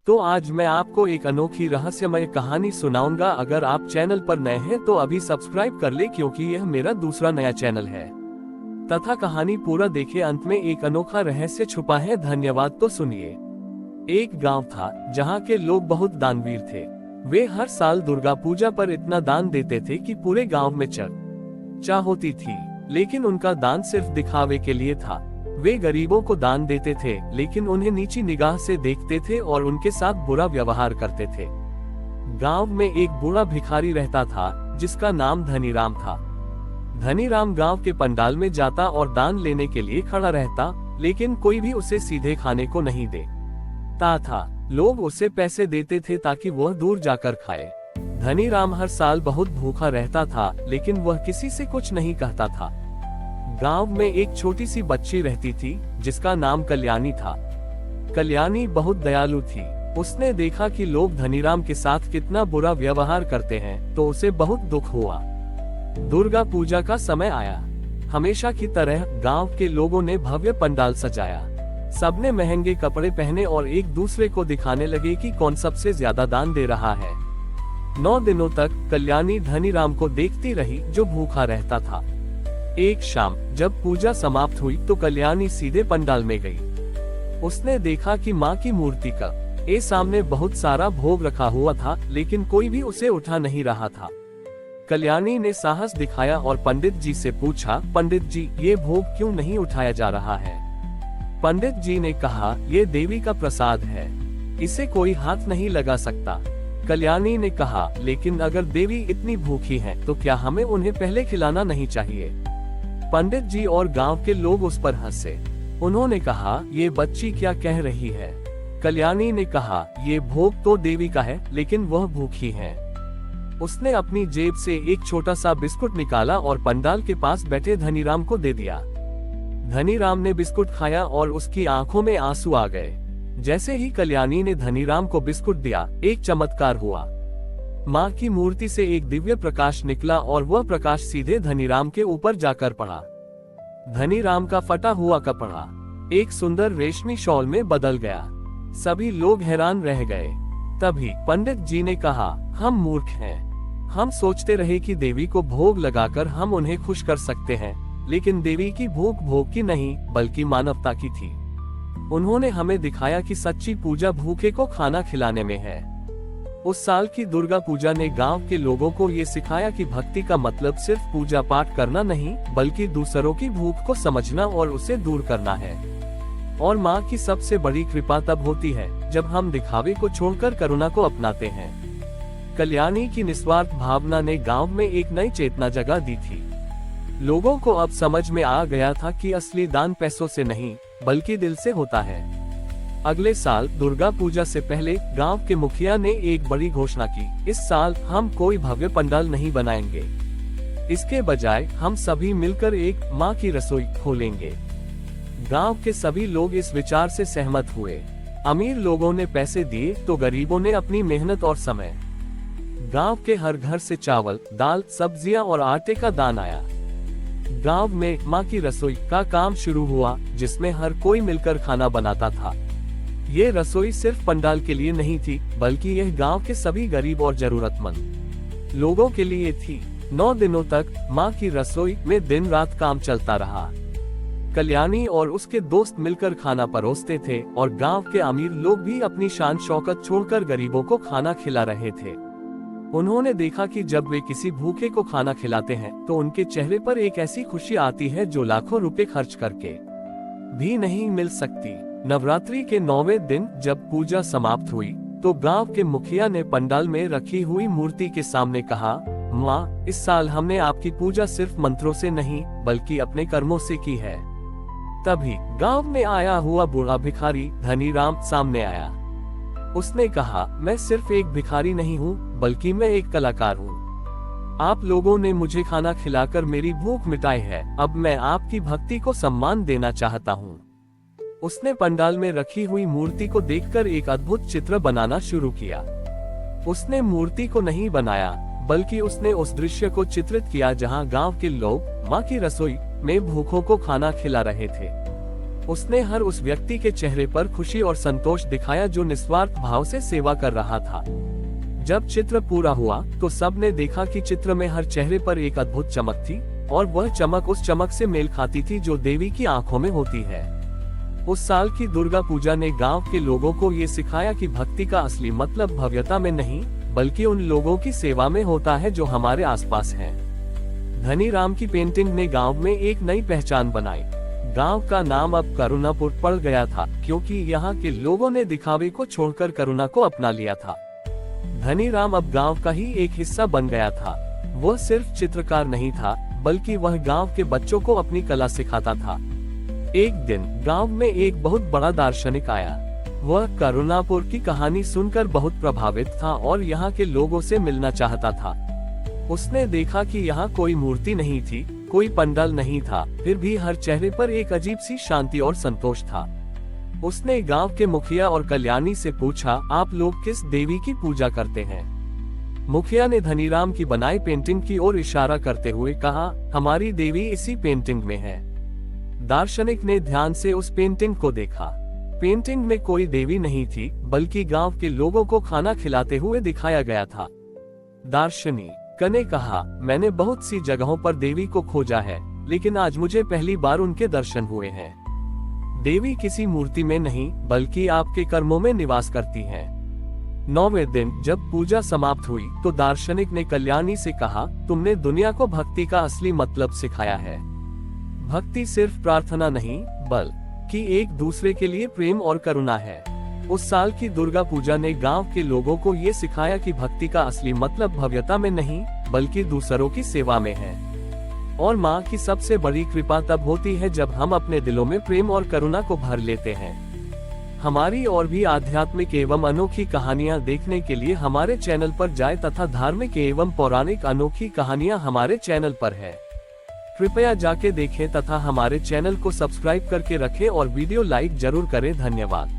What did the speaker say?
तो आज मैं आपको एक अनोखी रहस्यमय कहानी सुनाऊंगा। अगर आप चैनल पर नए हैं तो अभी सब्सक्राइब कर ले, क्योंकि यह मेरा दूसरा नया चैनल है। तथा कहानी पूरा देखे, अंत में एक अनोखा रहस्य छुपा है। धन्यवाद। तो सुनिए। एक गांव था जहां के लोग बहुत दानवीर थे। वे हर साल दुर्गा पूजा पर इतना दान देते थे कि पूरे गांव में चर्चा होती थी। लेकिन उनका दान सिर्फ दिखावे के लिए था। वे गरीबों को दान देते थे, लेकिन उन्हें नीची निगाह से देखते थे और उनके साथ बुरा व्यवहार करते थे। गांव में एक बूढ़ा भिखारी रहता था जिसका नाम धनीराम था। धनीराम गांव के पंडाल में जाता और दान लेने के लिए खड़ा रहता, लेकिन कोई भी उसे सीधे खाने को नहीं देता था। लोग उसे पैसे देते थे ताकि वह दूर जाकर खाए। धनीराम हर साल बहुत भूखा रहता था, लेकिन वह किसी से कुछ नहीं कहता था। गांव में एक छोटी सी बच्ची रहती थी जिसका नाम कल्याणी था। कल्याणी बहुत दयालु थी। उसने देखा कि लोग धनीराम के साथ कितना बुरा व्यवहार करते हैं, तो उसे बहुत दुख हुआ। दुर्गा पूजा का समय आया। हमेशा की तरह गांव के लोगों ने भव्य पंडाल सजाया। सबने महंगे कपड़े पहने और एक दूसरे को दिखाने लगे कि कौन सबसे ज्यादा दान दे रहा है। 9 दिनों तक कल्याणी धनीराम को देखती रही, जो भूखा रहता था। एक शाम जब पूजा समाप्त हुई तो कल्याणी सीधे पंडाल में गई। उसने देखा कि माँ की मूर्ति के सामने बहुत सारा भोग रखा हुआ था, लेकिन कोई भी उसे उठा नहीं रहा था। कल्याणी ने साहस दिखाया और पंडित जी से पूछा, पंडित जी, ये भोग क्यों नहीं उठाया जा रहा है? पंडित जी ने कहा, ये देवी का प्रसाद है, इसे कोई हाथ नहीं लगा सकता। कल्याणी ने कहा, लेकिन अगर देवी इतनी भूखी है तो क्या हमें उन्हें पहले खिलाना नहीं चाहिए? पंडित जी और गांव के लोग उस पर हंसे। उन्होंने कहा, ये बच्ची क्या कह रही है? कल्याणी ने कहा, ये भोग तो देवी का है, लेकिन वह भूखी है। उसने अपनी जेब से एक छोटा सा बिस्कुट निकाला और पंडाल के पास बैठे धनीराम को दे दिया। धनीराम ने बिस्कुट खाया और उसकी आंखों में आंसू आ गए। जैसे ही कल्याणी ने धनीराम को बिस्कुट दिया, एक चमत्कार हुआ। माँ की मूर्ति से एक दिव्य प्रकाश निकला और वह प्रकाश सीधे धनीराम के ऊपर जाकर पड़ा। धनीराम का फटा हुआ कपड़ा एक सुंदर रेशमी शॉल में बदल गया। सभी लोग हैरान रह गए। तभी पंडित जी ने कहा, हम मूर्ख हैं। हम सोचते रहे कि देवी को भोग लगाकर हम उन्हें खुश कर सकते हैं, लेकिन देवी की भूख भोग की नहीं, बल्कि मानवता की थी। उन्होंने हमें दिखाया कि सच्ची पूजा भूखे को खाना खिलाने में है। उस साल की दुर्गा पूजा ने गांव के लोगों को ये सिखाया कि भक्ति का मतलब सिर्फ पूजा पाठ करना नहीं, बल्कि दूसरों की भूख को समझना और उसे दूर करना है। और माँ की सबसे बड़ी कृपा तब होती है जब हम दिखावे को छोड़कर करुणा को अपनाते हैं। कल्याणी की निस्वार्थ भावना ने गांव में एक नई चेतना जगा दी थी। लोगों को अब समझ में आ गया था कि असली दान पैसों से नहीं, बल्कि दिल से होता है। अगले साल दुर्गा पूजा से पहले गांव के मुखिया ने एक बड़ी घोषणा की, इस साल हम कोई भव्य पंडाल नहीं बनाएंगे। इसके बजाय हम सभी मिलकर एक माँ की रसोई खोलेंगे। गांव के सभी लोग इस विचार से सहमत हुए। अमीर लोगों ने पैसे दिए तो गरीबों ने अपनी मेहनत और समय। गांव के हर घर से चावल, दाल, सब्जियां और आटे का दान आया। गांव में माँ की रसोई का काम शुरू हुआ, जिसमें हर कोई मिलकर खाना बनाता था। ये रसोई सिर्फ पंडाल के लिए नहीं थी, बल्कि यह गांव के सभी गरीब और जरूरतमंद लोगों के लिए थी। 9 दिनों तक माँ की रसोई में दिन रात काम चलता रहा। कल्याणी और उसके दोस्त मिलकर खाना परोसते थे और गांव के अमीर लोग भी अपनी शान शौकत छोड़कर गरीबों को खाना खिला रहे थे। उन्होंने देखा कि जब वे किसी भूखे को खाना खिलाते हैं तो उनके चेहरे पर एक ऐसी खुशी आती है जो लाखों रुपए खर्च करके भी नहीं मिल सकती। नवरात्रि के 9वें दिन जब पूजा समाप्त हुई तो गांव के मुखिया ने पंडाल में रखी हुई मूर्ति के सामने कहा, माँ, इस साल हमने आपकी पूजा सिर्फ मंत्रों से नहीं, बल्कि अपने कर्मों से की है। तभी गांव में आया हुआ बूढ़ा भिखारी धनीराम सामने आया। उसने कहा, मैं सिर्फ एक भिखारी नहीं हूँ, बल्कि मैं एक कलाकार हूँ। आप लोगों ने मुझे खाना खिलाकर मेरी भूख मिटाई है, अब मैं आपकी भक्ति को सम्मान देना चाहता हूँ। उसने पंडाल में रखी हुई मूर्ति को देखकर एक अद्भुत चित्र बनाना शुरू किया। उसने मूर्ति को नहीं बनाया, बल्कि उसने उस दृश्य को चित्रित किया जहां गांव के लोग माँ की रसोई में भूखों को खाना खिला रहे थे। उसने हर उस व्यक्ति के चेहरे पर खुशी और संतोष दिखाया जो निस्वार्थ भाव से सेवा कर रहा था। जब चित्र पूरा हुआ तो सबने देखा कि चित्र में हर चेहरे पर एक अद्भुत चमक थी, और वह चमक उस चमक से मेल खाती थी जो देवी की आंखों में होती है। उस साल की दुर्गा पूजा ने गांव के लोगों को ये सिखाया कि भक्ति का असली मतलब भव्यता में नहीं, बल्कि उन लोगों की सेवा में होता है जो हमारे आसपास हैं। धनीराम की पेंटिंग ने गांव में एक नई पहचान बनाई। गांव का नाम अब करुणापुर पड़ गया था, क्योंकि यहाँ के लोगों ने दिखावे को छोड़कर करुणा को अपना लिया था। धनीराम अब गांव का ही एक हिस्सा बन गया था। वह सिर्फ चित्रकार नहीं था, बल्कि वह गांव के बच्चों को अपनी कला सिखाता था। एक दिन गांव में एक बहुत बड़ा दार्शनिक आया। वह करुणापुर की कहानी सुनकर बहुत प्रभावित था और यहाँ के लोगों से मिलना चाहता था। उसने देखा कि यहाँ कोई मूर्ति नहीं थी, कोई पंडाल नहीं था, फिर भी हर चेहरे पर एक अजीब सी शांति और संतोष था। उसने गांव के मुखिया और कल्याणी से पूछा, आप लोग किस देवी की पूजा करते हैं? मुखिया ने धनीराम की बनाई पेंटिंग की ओर इशारा करते हुए कहा, हमारी देवी इसी पेंटिंग में है। दार्शनिक ने ध्यान से उस पेंटिंग को देखा। पेंटिंग में कोई देवी नहीं थी, बल्कि गांव के लोगों को खाना खिलाते हुए दिखाया गया था। दार्शनिक ने कहा, मैंने बहुत सी जगहों पर देवी को खोजा है, लेकिन आज मुझे पहली बार उनके दर्शन हुए हैं। देवी किसी मूर्ति में नहीं, बल्कि आपके कर्मों में निवास करती है। 9वें दिन जब पूजा समाप्त हुई तो दार्शनिक ने कल्याणी से कहा, तुमने दुनिया को भक्ति का असली मतलब सिखाया है। भक्ति सिर्फ प्रार्थना नहीं, बल्कि एक दूसरे के लिए प्रेम और करुणा है। उस साल की दुर्गा पूजा ने गांव के लोगों को ये सिखाया कि भक्ति का असली मतलब भव्यता में नहीं, बल्कि दूसरों की सेवा में है। और माँ की सबसे बड़ी कृपा तब होती है जब हम अपने दिलों में प्रेम और करुणा को भर लेते हैं। हमारी और भी आध्यात्मिक एवं अनोखी कहानियाँ देखने के लिए हमारे चैनल पर जाएं तथा धार्मिक एवं पौराणिक अनोखी कहानियाँ हमारे चैनल पर है। कृपया जाके देखें तथा हमारे चैनल को सब्सक्राइब करके रखें और वीडियो लाइक जरूर करें। धन्यवाद।